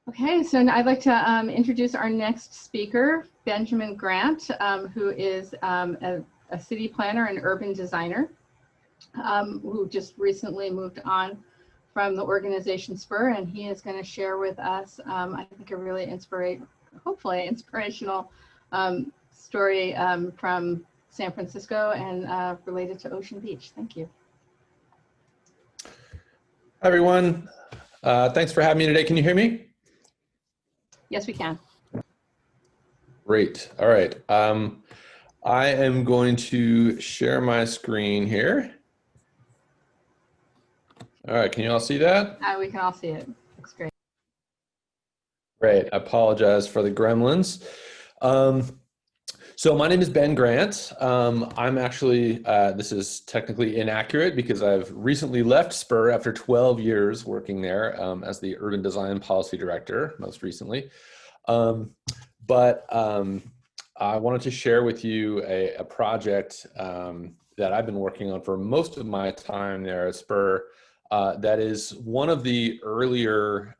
Okay, so I'd like to introduce our next speaker, Benjamin Grant, who is a city planner and urban designer who just recently moved on from the organization SPUR, and he is going to share with us, I think, a really hopefully inspirational story from San Francisco and related to Ocean Beach. Thank you. Hi, everyone. Thanks for having me today. Can you hear me? Yes, we can. Great. All right. I am going to share my screen here. All right. Can you all see that? We can all see it. Looks great. Great. I apologize for the gremlins. So my name is Ben Grant. I'm actually, this is technically inaccurate because I've recently left SPUR after 12 years working there as the Urban Design Policy Director, most recently. But I wanted to share with you a project that I've been working on for most of my time there at SPUR. That is one of the earlier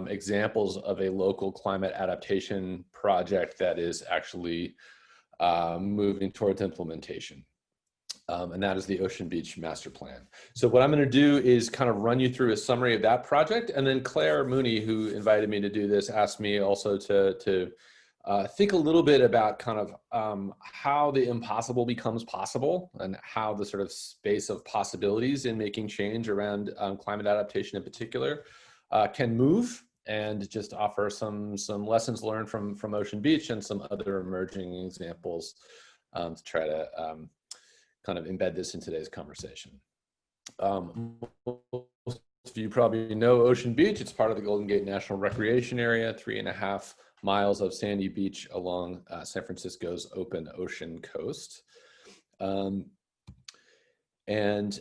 examples of a local climate adaptation project that is actually moving towards implementation. And that is the Ocean Beach Master Plan. So what I'm going to do is kind of run you through a summary of that project. And then Claire Mooney, who invited me to do this, asked me also to think a little bit about kind of how the impossible becomes possible and how the sort of space of possibilities in making change around climate adaptation in particular can move, and just offer some lessons learned from Ocean Beach and some other emerging examples to try to kind of embed this in today's conversation. Most of you probably know Ocean Beach. It's part of the Golden Gate National Recreation Area, 3.5 miles of sandy beach along San Francisco's open ocean coast. And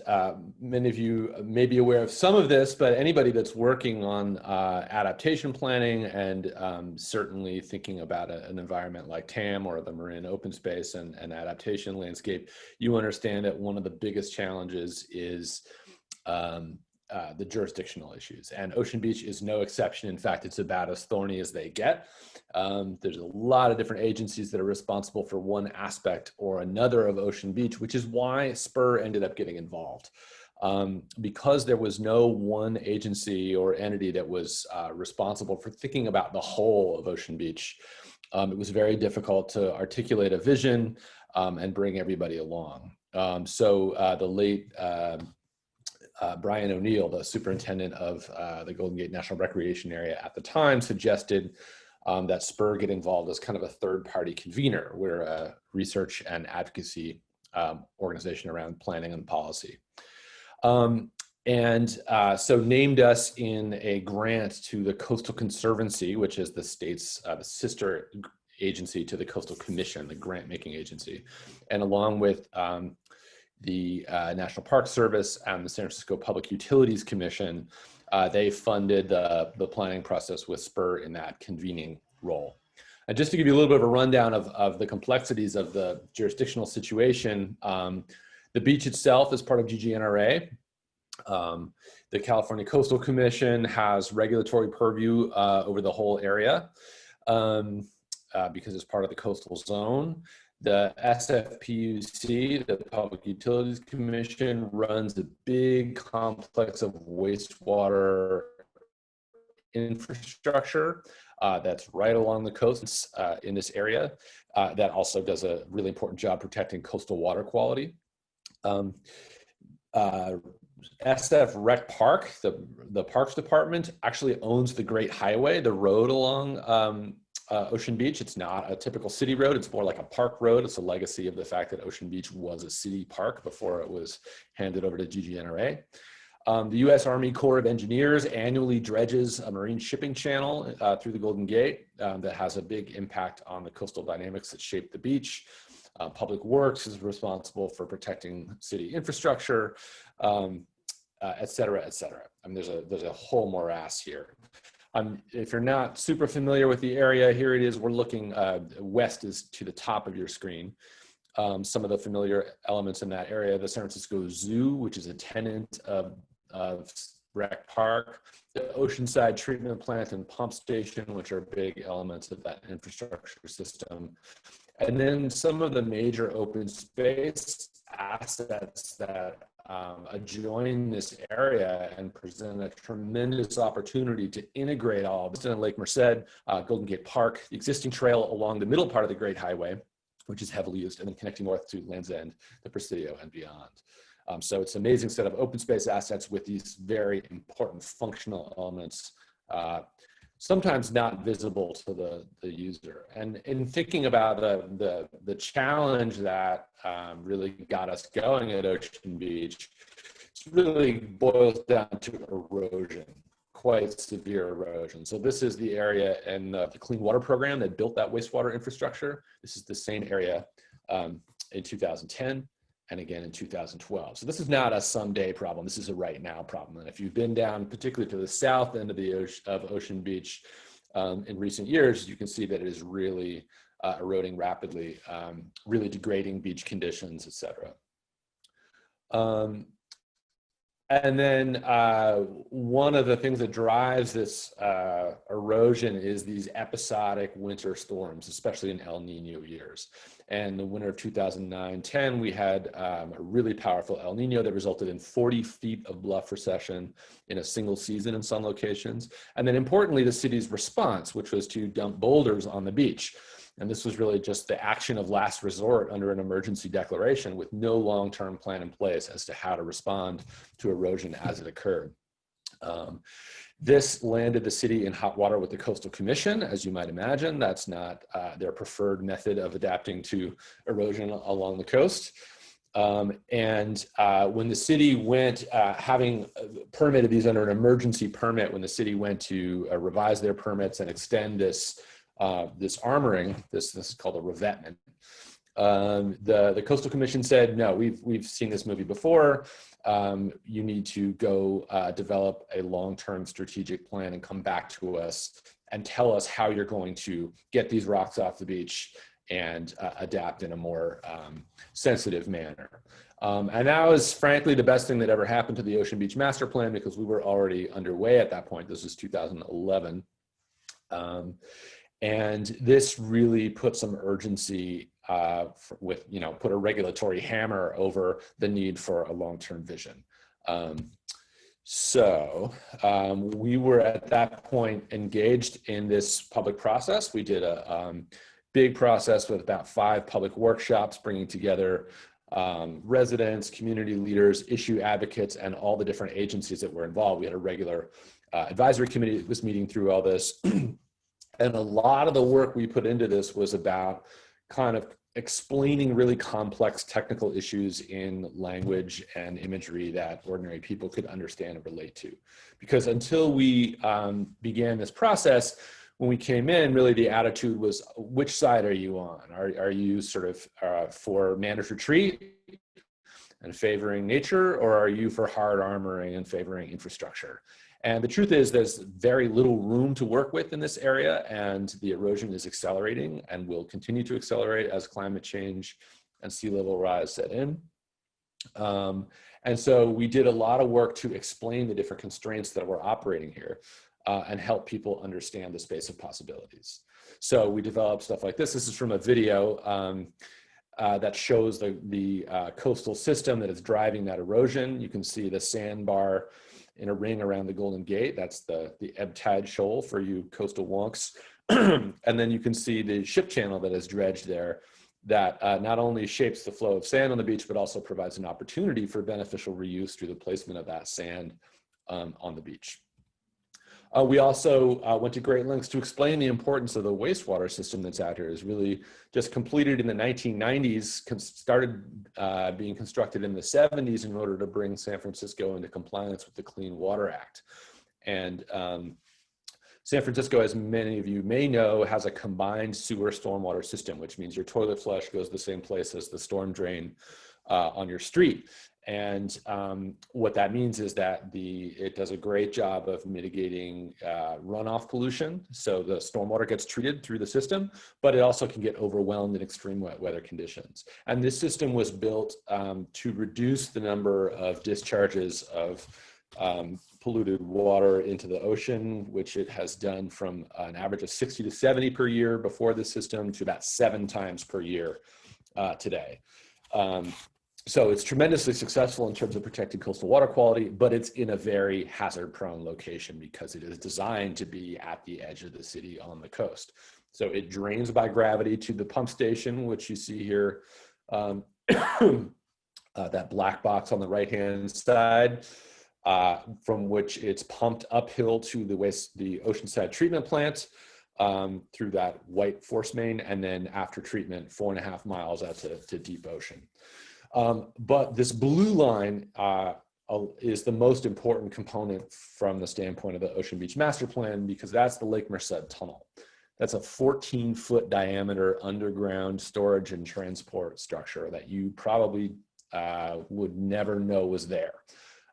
many of you may be aware of some of this, but anybody that's working on adaptation planning and certainly thinking about an environment like TAM or the Marin open space and adaptation landscape, you understand that one of the biggest challenges is the jurisdictional issues. And Ocean Beach is no exception. In fact, it's about as thorny as they get. There's a lot of different agencies that are responsible for one aspect or another of Ocean Beach, which is why SPUR ended up getting involved. Because there was no one agency or entity that was responsible for thinking about the whole of Ocean Beach, it was very difficult to articulate a vision and bring everybody along. So the late Brian O'Neill, the superintendent of the Golden Gate National Recreation Area at the time, suggested that SPUR get involved as kind of a third-party convener. We're a research and advocacy organization around planning and policy. So named us in a grant to the Coastal Conservancy, which is the state's sister agency to the Coastal Commission, the grant-making agency, and along with the National Park Service and the San Francisco Public Utilities Commission, they funded the planning process with SPUR in that convening role. And just to give you a little bit of a rundown of the complexities of the jurisdictional situation, the beach itself is part of GGNRA. The California Coastal Commission has regulatory purview over the whole area because it's part of the coastal zone. The SFPUC, the Public Utilities Commission, runs a big complex of wastewater infrastructure that's right along the coast in this area that also does a really important job protecting coastal water quality. SF Rec Park, the Parks Department, actually owns the Great Highway, the road along Ocean Beach. It's not a typical city road. It's more like a park road. It's a legacy of the fact that Ocean Beach was a city park before it was handed over to GGNRA. The U.S. Army Corps of Engineers annually dredges a marine shipping channel through the Golden Gate that has a big impact on the coastal dynamics that shape the beach. Public Works is responsible for protecting city infrastructure, et cetera, et cetera. I mean, there's a whole morass here. If you're not super familiar with the area, here it is. We're looking west is to the top of your screen. Some of the familiar elements in that area, the San Francisco Zoo, which is a tenant of rec park, the Oceanside treatment plant and pump station, which are big elements of that infrastructure system. And then some of the major open space assets that adjoin this area and present a tremendous opportunity to integrate all of this. Lake Merced, Golden Gate Park, the existing trail along the middle part of the Great Highway, which is heavily used, and then connecting north to Land's End, the Presidio, and beyond. So it's an amazing set of open space assets with these very important functional elements, sometimes not visible to the user. And in thinking about the challenge that really got us going at Ocean Beach, it really boils down to erosion, quite severe erosion. So this is the area in the Clean Water Program that built that wastewater infrastructure. This is the same area in 2010 and again in 2012. So this is not a someday problem. This is a right now problem. And if you've been down, particularly to the south end of Ocean Beach in recent years, you can see that it is really eroding rapidly, really degrading beach conditions, et cetera. And then one of the things that drives this erosion is these episodic winter storms, especially in El Nino years. And the winter of 2009-10, we had a really powerful El Nino that resulted in 40 feet of bluff recession in a single season in some locations. And then importantly, the city's response, which was to dump boulders on the beach. And this was really just the action of last resort under an emergency declaration with no long-term plan in place as to how to respond to erosion as it occurred. This landed the city in hot water with the Coastal Commission, as you might imagine. That's not their preferred method of adapting to erosion along the coast. When the city went, having permitted these under an emergency permit, when the city went to revise their permits and extend this armoring, this is called a revetment. The Coastal Commission said, no, we've seen this movie before. You need to go develop a long-term strategic plan and come back to us and tell us how you're going to get these rocks off the beach and adapt in a more sensitive manner. And that was frankly the best thing that ever happened to the Ocean Beach Master Plan, because we were already underway at that point. This is 2011. And this really put some urgency put a regulatory hammer over the need for a long-term vision. We were at that point engaged in this public process. We did a big process with about 5 public workshops, bringing together residents, community leaders, issue advocates, and all the different agencies that were involved. We had a regular advisory committee that was meeting through all this. And a lot of the work we put into this was about kind of explaining really complex technical issues in language and imagery that ordinary people could understand and relate to. Because until we began this process, when we came in, really the attitude was, which side are you on? Are you sort of for managed retreat and favoring nature, or are you for hard armoring and favoring infrastructure? And the truth is there's very little room to work with in this area, and the erosion is accelerating and will continue to accelerate as climate change and sea level rise set in. And so we did a lot of work to explain the different constraints that we're operating here and help people understand the space of possibilities. So we developed stuff like this. This is from a video that shows the coastal system that is driving that erosion. You can see the sandbar in a ring around the Golden Gate. That's the ebb tide shoal for you coastal wonks. And then you can see the ship channel that is dredged there that not only shapes the flow of sand on the beach, but also provides an opportunity for beneficial reuse through the placement of that sand on the beach. We also went to great lengths to explain the importance of the wastewater system that's out here. It's really just completed in the 1990s, started being constructed in the 70s in order to bring San Francisco into compliance with the Clean Water Act. And San Francisco, as many of you may know, has a combined sewer stormwater system, which means your toilet flush goes the same place as the storm drain on your street. And what that means is that it does a great job of mitigating runoff pollution. So the stormwater gets treated through the system, but it also can get overwhelmed in extreme wet weather conditions. And this system was built to reduce the number of discharges of polluted water into the ocean, which it has done from an average of 60 to 70 per year before the system to about 7 times per year today. So it's tremendously successful in terms of protecting coastal water quality, but it's in a very hazard-prone location because it is designed to be at the edge of the city on the coast. So it drains by gravity to the pump station, which you see here, that black box on the right-hand side, from which it's pumped uphill to the oceanside treatment plant through that white force main, and then after treatment, 4.5 miles out to deep ocean. But this blue line is the most important component from the standpoint of the Ocean Beach Master Plan, because that's the Lake Merced Tunnel. That's a 14-foot diameter underground storage and transport structure that you probably would never know was there.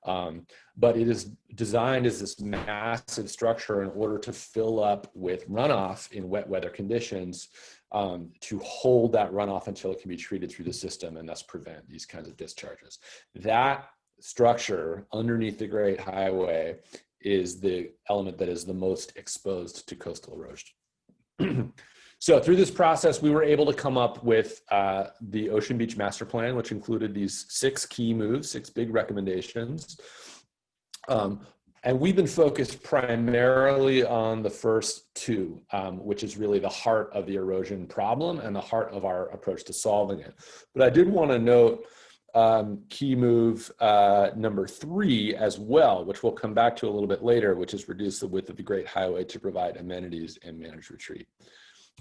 But it is designed as this massive structure in order to fill up with runoff in wet weather conditions, to hold that runoff until it can be treated through the system and thus prevent these kinds of discharges. That structure underneath the Great Highway is the element that is the most exposed to coastal erosion. So through this process, we were able to come up with the Ocean Beach Master Plan, which included these 6 key moves, 6 big recommendations. And we've been focused primarily on the first 2, which is really the heart of the erosion problem and the heart of our approach to solving it. But I did want to note key move number 3 as well, which we'll come back to a little bit later, which is reduce the width of the Great Highway to provide amenities and manage retreat.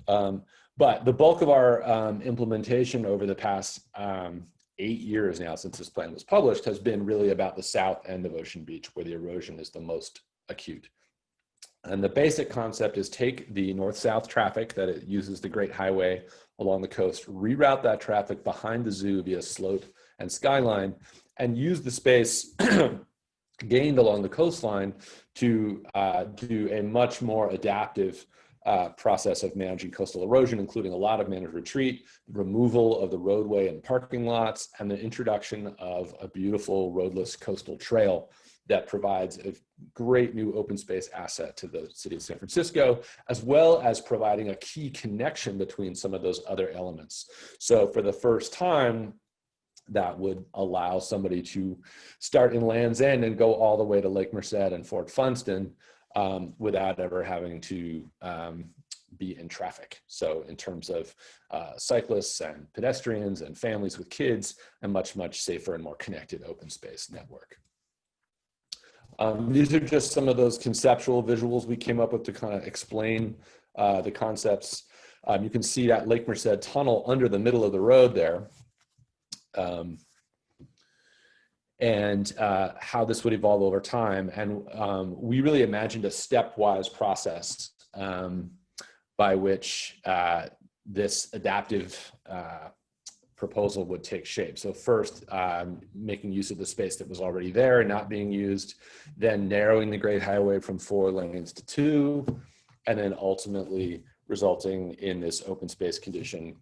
But the bulk of our implementation over the past 8 years now since this plan was published has been really about the south end of Ocean Beach, where the erosion is the most acute. And the basic concept is take the north-south traffic that it uses the Great Highway along the coast, reroute that traffic behind the zoo via Sloat and Skyline, and use the space gained along the coastline to do a much more adaptive process of managing coastal erosion, including a lot of managed retreat, removal of the roadway and parking lots, and the introduction of a beautiful roadless coastal trail that provides a great new open space asset to the city of San Francisco, as well as providing a key connection between some of those other elements. So for the first time, that would allow somebody to start in Land's End and go all the way to Lake Merced and Fort Funston, without ever having to be in traffic. So in terms of cyclists and pedestrians and families with kids, a much, much safer and more connected open space network. These are just some of those conceptual visuals we came up with to kind of explain the concepts. You can see that Lake Merced tunnel under the middle of the road there. And how this would evolve over time. And we really imagined a stepwise process by which this adaptive proposal would take shape. So first, making use of the space that was already there and not being used, then narrowing the Great Highway from 4 lanes to 2, and then ultimately resulting in this open space condition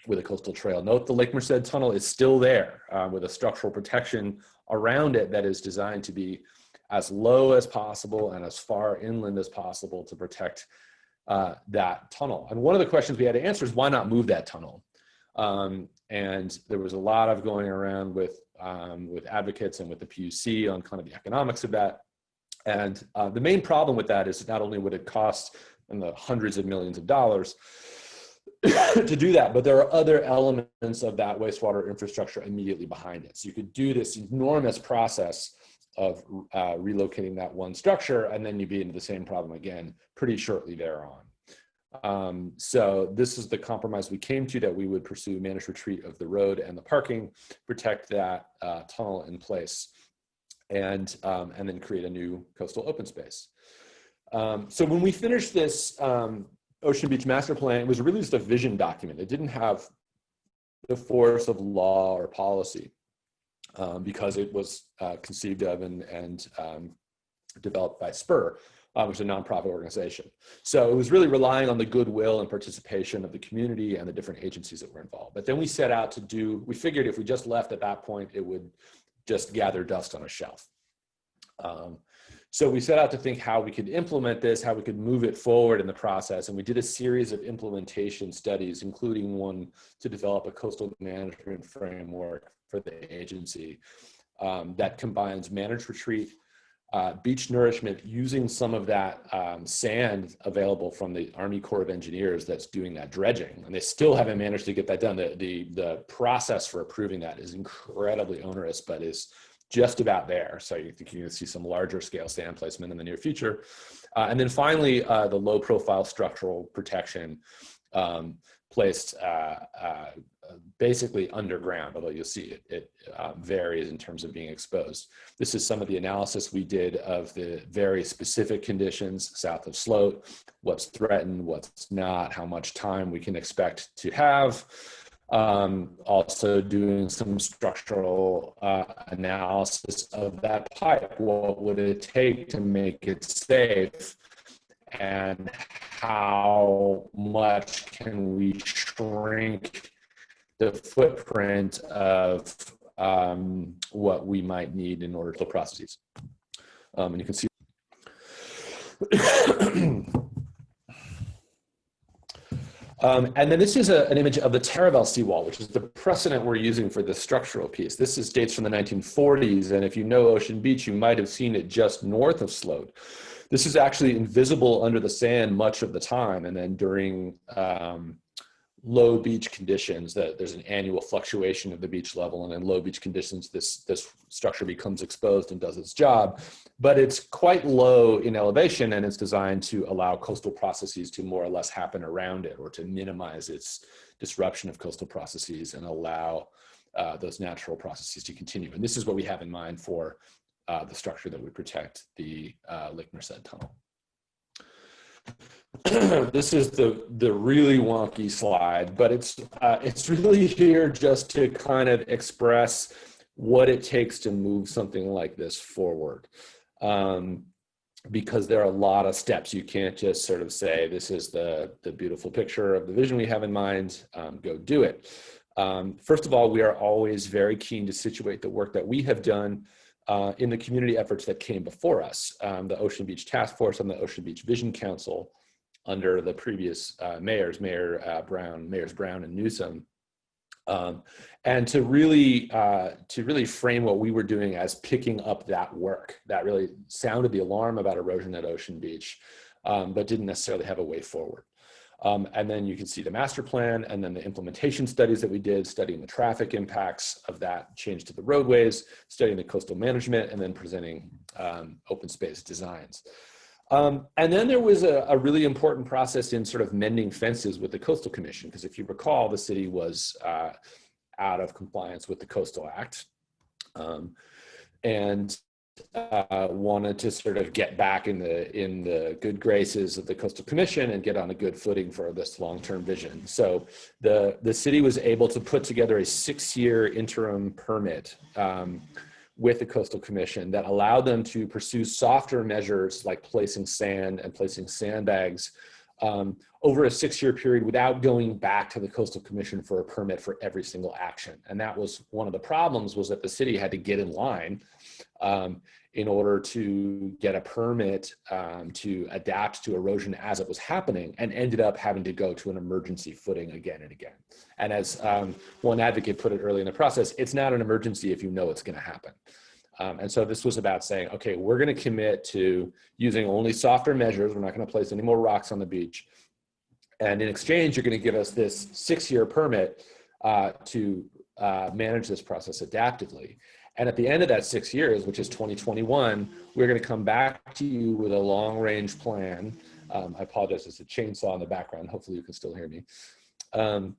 with a coastal trail. Note the Lake Merced tunnel is still there with a structural protection around it that is designed to be as low as possible and as far inland as possible to protect that tunnel. And one of the questions we had to answer is, why not move that tunnel? And there was a lot of going around with advocates and with the PUC on kind of the economics of that. And the main problem with that is not only would it cost in the hundreds of millions of dollars to do that, but there are other elements of that wastewater infrastructure immediately behind it. So you could do this enormous process of relocating that one structure, and then you'd be into the same problem again pretty shortly thereon. So this is the compromise we came to, that we would pursue managed retreat of the road and the parking, protect that tunnel in place, and then create a new coastal open space. So when we finished this Ocean Beach Master Plan, it was really just a vision document. It didn't have the force of law or policy because it was conceived of and developed by SPUR, which is a nonprofit organization. So it was really relying on the goodwill and participation of the community and the different agencies that were involved. But then we set out to do, we figured if we just left at that point, it would just gather dust on a shelf. So we set out to think how we could implement this, how we could move it forward in the process. And we did a series of implementation studies, including one to develop a coastal management framework for the agency that combines managed retreat, beach nourishment, using some of that sand available from the Army Corps of Engineers that's doing that dredging. And they still haven't managed to get that done. The process for approving that is incredibly onerous, but is just about there. So you think you're going to see some larger scale sand placement in the near future. And then finally, the low profile structural protection placed basically underground, although you'll see it varies in terms of being exposed. This is some of the analysis we did of the very specific conditions south of Sloat, what's threatened, what's not, how much time we can expect to have. Also doing some structural analysis of that pipe. What would it take to make it safe? And how much can we shrink the footprint of what we might need in order to processes? And you can see and then this is an image of the Taravel seawall, which is the precedent we're using for this structural piece. This is dates from the 1940s, and if you know Ocean Beach, you might have seen it just north of Sloat. This is actually invisible under the sand much of the time, and then during low beach conditions, that there's an annual fluctuation of the beach level, and in low beach conditions, this structure becomes exposed and does its job. But it's quite low in elevation, and it's designed to allow coastal processes to more or less happen around it, or to minimize its disruption of coastal processes and allow those natural processes to continue. And this is what we have in mind for the structure that would protect the Lake Merced Tunnel. This is the really wonky slide, but it's really here just to kind of express what it takes to move something like this forward. Because there are a lot of steps. You can't just sort of say, this is the beautiful picture of the vision we have in mind, go do it. First of all, we are always very keen to situate the work that we have done in the community efforts that came before us, the Ocean Beach Task Force and the Ocean Beach Vision Council under the previous mayors, Mayors Brown and Newsom, and to really frame what we were doing as picking up that work that really sounded the alarm about erosion at Ocean Beach, but didn't necessarily have a way forward. And then you can see the master plan, and then the implementation studies that we did, studying the traffic impacts of that change to the roadways, studying the coastal management, and then presenting open space designs. And then there was a really important process in sort of mending fences with the Coastal Commission, because if you recall, the city was out of compliance with the Coastal Act, and wanted to sort of get back in the good graces of the Coastal Commission and get on a good footing for this long-term vision. So the city was able to put together a 6-year interim permit with the Coastal Commission that allowed them to pursue softer measures like placing sand and placing sandbags over a 6-year period without going back to the Coastal Commission for a permit for every single action. And that was one of the problems, was that the city had to get in line in order to get a permit to adapt to erosion as it was happening, and ended up having to go to an emergency footing again and again. And as one advocate put it early in the process, it's not an emergency if you know it's going to happen. And so this was about saying, okay, we're going to commit to using only softer measures. We're not going to place any more rocks on the beach. And in exchange, you're going to give us this 6-year permit to manage this process adaptively. And at the end of that 6 years, which is 2021, we're going to come back to you with a long-range plan. I apologize, there's a chainsaw in the background. Hopefully you can still hear me. We're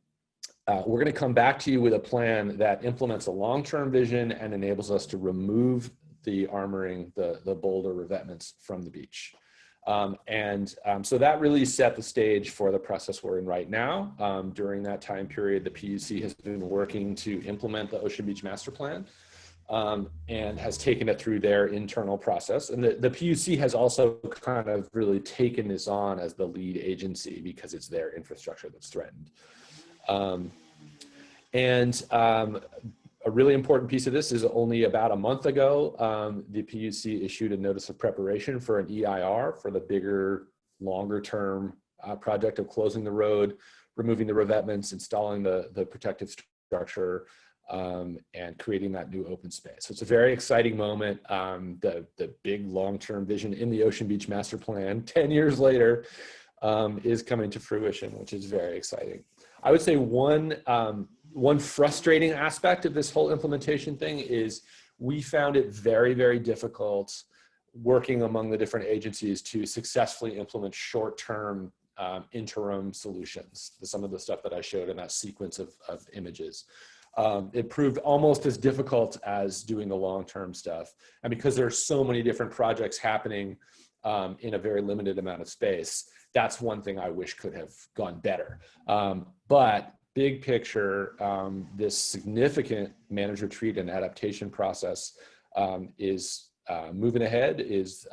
going to come back to you with a plan that implements a long-term vision and enables us to remove the armoring, the boulder revetments from the beach. So that really set the stage for the process we're in right now. During that time period, the PUC has been working to implement the Ocean Beach Master Plan. And has taken it through their internal process. And the PUC has also kind of really taken this on as the lead agency because it's their infrastructure that's threatened. a really important piece of this is only about a month ago, the PUC issued a notice of preparation for an EIR for the bigger, longer term project of closing the road, removing the revetments, installing the protective structure, and creating that new open space. So it's a very exciting moment. The big long-term vision in the Ocean Beach Master Plan 10 years later is coming to fruition, which is very exciting. I would say one frustrating aspect of this whole implementation thing is we found it very, very difficult working among the different agencies to successfully implement short-term interim solutions, some of the stuff that I showed in that sequence of images. It proved almost as difficult as doing the long-term stuff. And because there are so many different projects happening in a very limited amount of space, that's one thing I wish could have gone better. But big picture, this significant managed retreat and adaptation process is moving ahead, is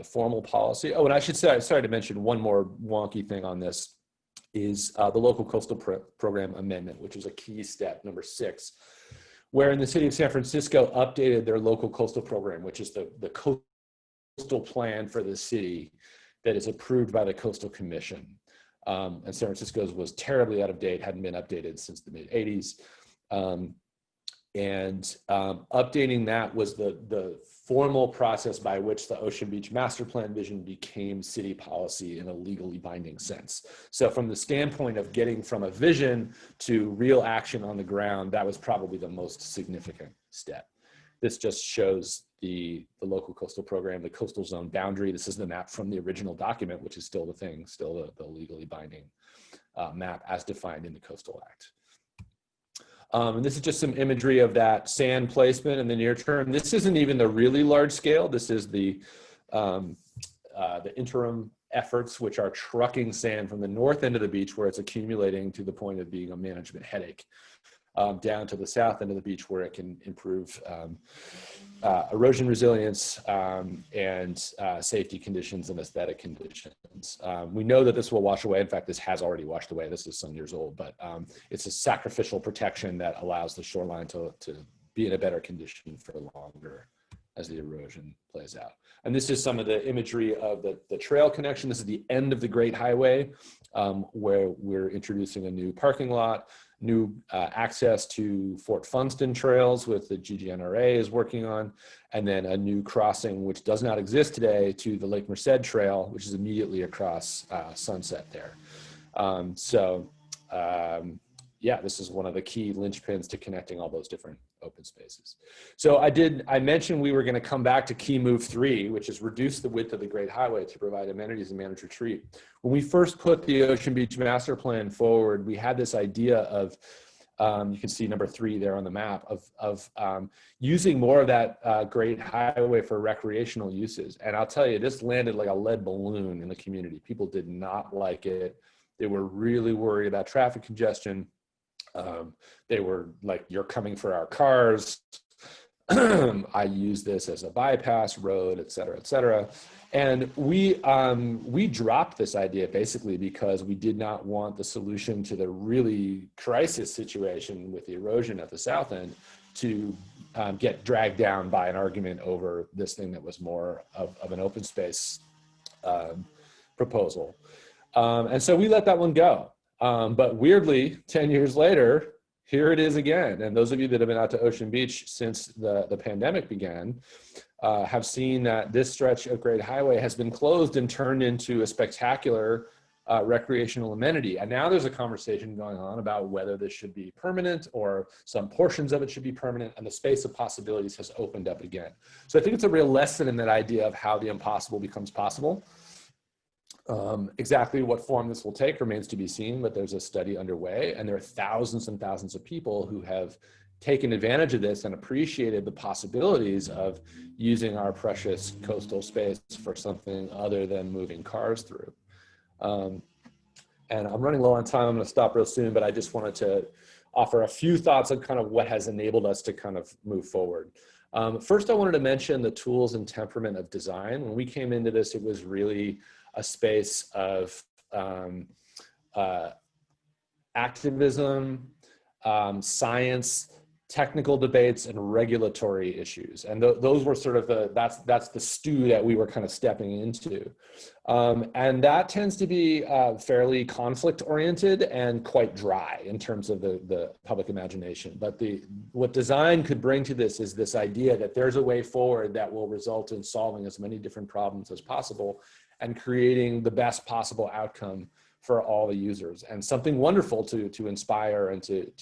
formal policy. Oh, and I should say, sorry to mention one more wonky thing on this, is the local coastal program amendment, which is a key step, number 6, where in the city of San Francisco updated their local coastal program, which is the coastal plan for the city that is approved by the Coastal Commission. And San Francisco's was terribly out of date, hadn't been updated since the mid 80s. Updating that was the formal process by which the Ocean Beach Master Plan vision became city policy in a legally binding sense. So from the standpoint of getting from a vision to real action on the ground, that was probably the most significant step. This just shows the local coastal program, the coastal zone boundary. This is the map from the original document, which is still the thing, still the legally binding map as defined in the Coastal Act. And this is just some imagery of that sand placement in the near term. This isn't even the really large scale. This is the interim efforts, which are trucking sand from the north end of the beach where it's accumulating to the point of being a management headache, down to the south end of the beach where it can improve erosion resilience and safety conditions and aesthetic conditions. We know that this will wash away. In fact, this has already washed away. This is some years old, but it's a sacrificial protection that allows the shoreline to be in a better condition for longer as the erosion plays out. And this is some of the imagery of the trail connection. This is the end of the Great Highway, where we're introducing a new parking lot, new access to Fort Funston trails, with the GGNRA is working on, and then a new crossing, which does not exist today, to the Lake Merced Trail, which is immediately across Sunset there. Yeah, this is one of the key linchpins to connecting all those different open spaces. So I mentioned we were going to come back to key move 3, which is reduce the width of the Great Highway to provide amenities and managed retreat. When we first put the Ocean Beach Master Plan forward, we had this idea of, you can see number 3 there on the map, of using more of that Great Highway for recreational uses. And I'll tell you, this landed like a lead balloon in the community. People did not like it. They were really worried about traffic congestion. They were like, you're coming for our cars. I use this as a bypass road, et cetera, et cetera. And we dropped this idea basically because we did not want the solution to the really crisis situation with the erosion at the south end to get dragged down by an argument over this thing that was more of an open space proposal. And so we let that one go. But weirdly, 10 years later, here it is again. And those of you that have been out to Ocean Beach since the pandemic began have seen that this stretch of Great Highway has been closed and turned into a spectacular recreational amenity. And now there's a conversation going on about whether this should be permanent or some portions of it should be permanent, and the space of possibilities has opened up again. So I think it's a real lesson in that idea of how the impossible becomes possible. Exactly what form this will take remains to be seen, but there's a study underway, and there are thousands and thousands of people who have taken advantage of this and appreciated the possibilities of using our precious coastal space for something other than moving cars through. And I'm running low on time. I'm going to stop real soon, but I just wanted to offer a few thoughts on kind of what has enabled us to kind of move forward. First, I wanted to mention the tools and temperament of design. When we came into this, it was really a space of activism, science, technical debates, and regulatory issues. And those were sort of that's the stew that we were kind of stepping into. And that tends to be fairly conflict oriented and quite dry in terms of the public imagination. But what design could bring to this is this idea that there's a way forward that will result in solving as many different problems as possible and creating the best possible outcome for all the users, and something wonderful to inspire and to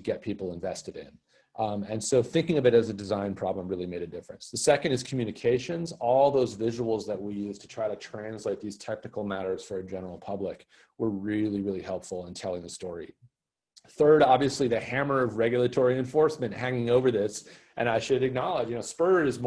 get people invested in. And so thinking of it as a design problem really made a difference. The second is communications. All those visuals that we use to try to translate these technical matters for a general public were really, really helpful in telling the story. Third, obviously, the hammer of regulatory enforcement hanging over this. And I should acknowledge, SPUR is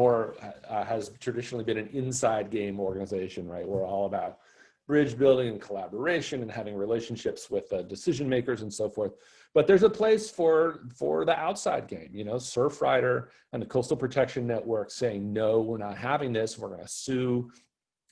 has traditionally been an inside game organization, right? We're all about bridge building and collaboration and having relationships with decision makers and so forth. But there's a place for the outside game, Surfrider and the Coastal Protection Network saying, no, we're not having this. We're going to sue.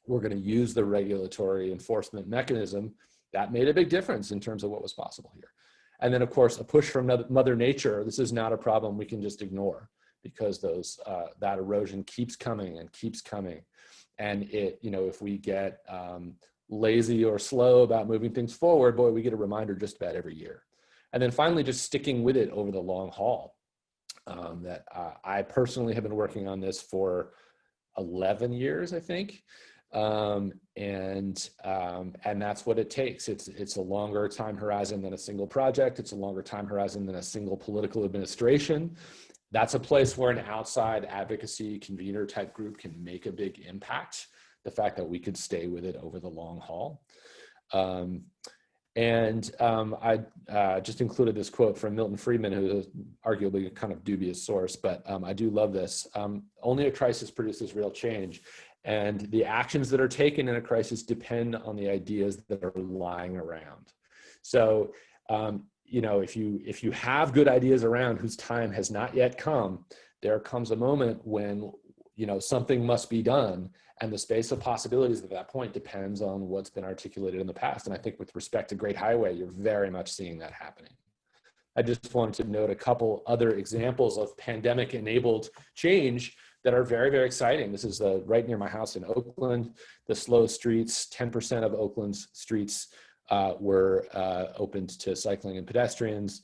We're going to use the regulatory enforcement mechanism. That made a big difference in terms of what was possible here. And then, of course, a push from Mother Nature. This is not a problem we can just ignore, because that erosion keeps coming and keeps coming. And if we get lazy or slow about moving things forward, boy, we get a reminder just about every year. And then finally, just sticking with it over the long haul. I personally have been working on this for 11 years, I think. And that's what it takes. It's a longer time horizon than a single project. It's a longer time horizon than a single political administration. That's a place where an outside advocacy convener type group can make a big impact. The fact that we could stay with it over the long haul. I just included this quote from Milton Friedman, who is arguably a kind of dubious source, but I do love this. Only a crisis produces real change. And the actions that are taken in a crisis depend on the ideas that are lying around. So, if you have good ideas around whose time has not yet come, there comes a moment when, something must be done. And the space of possibilities at that point depends on what's been articulated in the past. And I think with respect to Great Highway, you're very much seeing that happening. I just wanted to note a couple other examples of pandemic-enabled change that are very, very exciting. This is right near my house in Oakland. The slow streets, 10% of Oakland's streets were opened to cycling and pedestrians,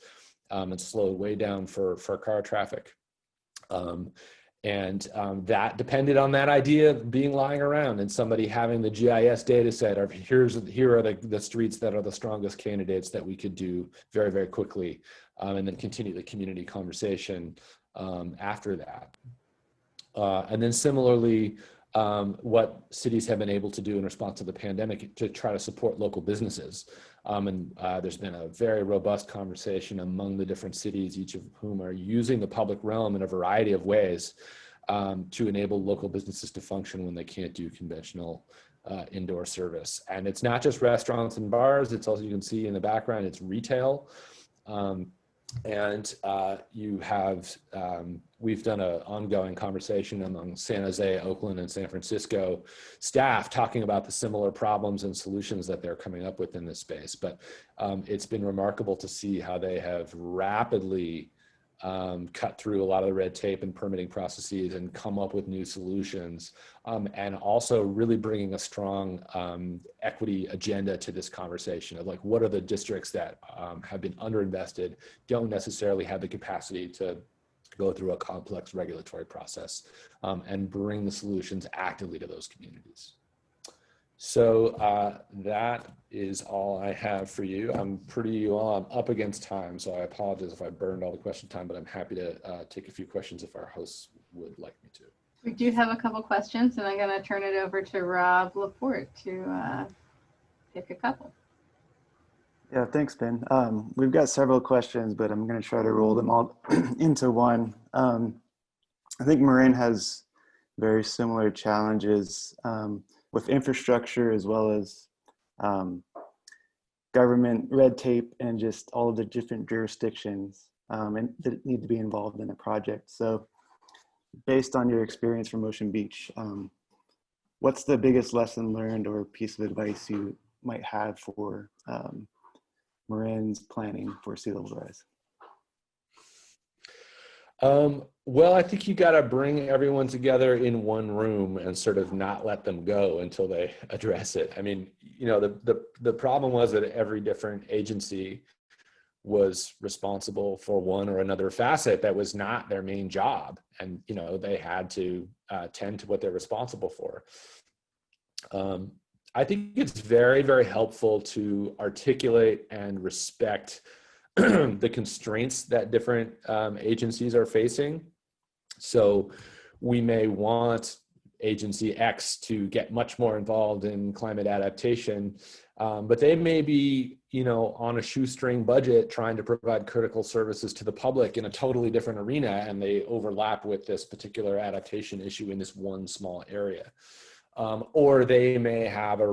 and slowed way down for car traffic. That depended on that idea being lying around and somebody having the GIS data set of here are the streets that are the strongest candidates that we could do very, very quickly, and then continue the community conversation after that. And then similarly, what cities have been able to do in response to the pandemic to try to support local businesses. There's been a very robust conversation among the different cities, each of whom are using the public realm in a variety of ways to enable local businesses to function when they can't do conventional indoor service. And it's not just restaurants and bars, it's also, you can see in the background, it's retail. We've done an ongoing conversation among San Jose, Oakland, and San Francisco staff talking about the similar problems and solutions that they're coming up with in this space. But it's been remarkable to see how they have rapidly cut through a lot of the red tape and permitting processes and come up with new solutions, and also really bringing a strong equity agenda to this conversation of like, what are the districts that have been underinvested, don't necessarily have the capacity to go through a complex regulatory process, and bring the solutions actively to those communities. So that is all I have for you. I'm up against time, so I apologize if I burned all the question time, but I'm happy to take a few questions if our hosts would like me to. We do have a couple questions, and I'm going to turn it over to Rob Laporte to pick a couple. Yeah, thanks, Ben. We've got several questions, but I'm going to try to roll them all into one. I think Marin has very similar challenges with infrastructure, as well as government red tape and just all of the different jurisdictions and that need to be involved in a project. So based on your experience from Ocean Beach, what's the biggest lesson learned or piece of advice you might have for Marin's planning for sea level rise? Well, I think you got to bring everyone together in one room and sort of not let them go until they address it. I mean, you know, the problem was that every different agency was responsible for one or another facet that was not their main job. And, you know, they had to tend to what they're responsible for. I think it's very, very helpful to articulate and respect the constraints that different agencies are facing. So we may want agency X to get much more involved in climate adaptation, but they may be, you know, on a shoestring budget trying to provide critical services to the public in a totally different arena, and they overlap with this particular adaptation issue in this one small area. Or they may have a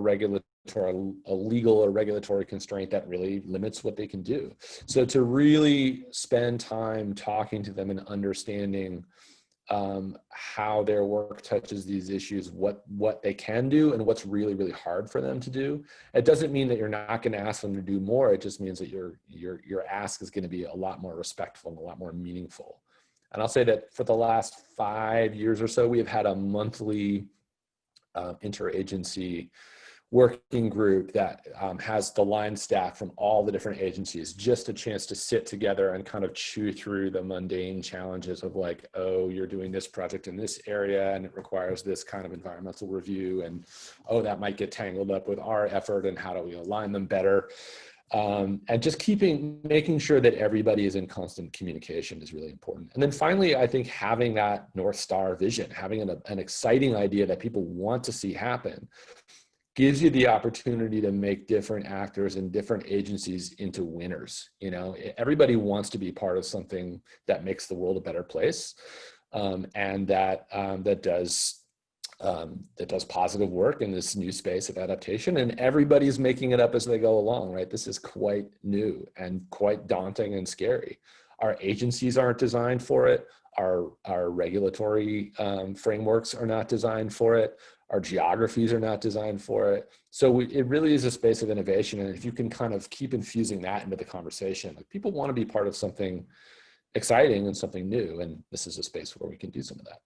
legal or regulatory constraint that really limits what they can do. So to really spend time talking to them and understanding how their work touches these issues, what they can do and what's really, really hard for them to do. It doesn't mean that you're not going to ask them to do more. It just means that your ask is going to be a lot more respectful and a lot more meaningful. And I'll say that for the last 5 years or so, we have had a monthly interagency working group that has the line staff from all the different agencies, just a chance to sit together and kind of chew through the mundane challenges of like, oh, you're doing this project in this area and it requires this kind of environmental review, and oh, that might get tangled up with our effort, and how do we align them better? And just making sure that everybody is in constant communication is really important. And then finally, I think having that North Star vision, having an exciting idea that people want to see happen, gives you the opportunity to make different actors and different agencies into winners. You know, everybody wants to be part of something that makes the world a better place, and that does positive work in this new space of adaptation, and everybody's making it up as they go along, right? This is quite new and quite daunting and scary. Our agencies aren't designed for it. Our regulatory frameworks are not designed for it. Our geographies are not designed for it. So it really is a space of innovation. And if you can kind of keep infusing that into the conversation, like, people want to be part of something exciting and something new. And this is a space where we can do some of that.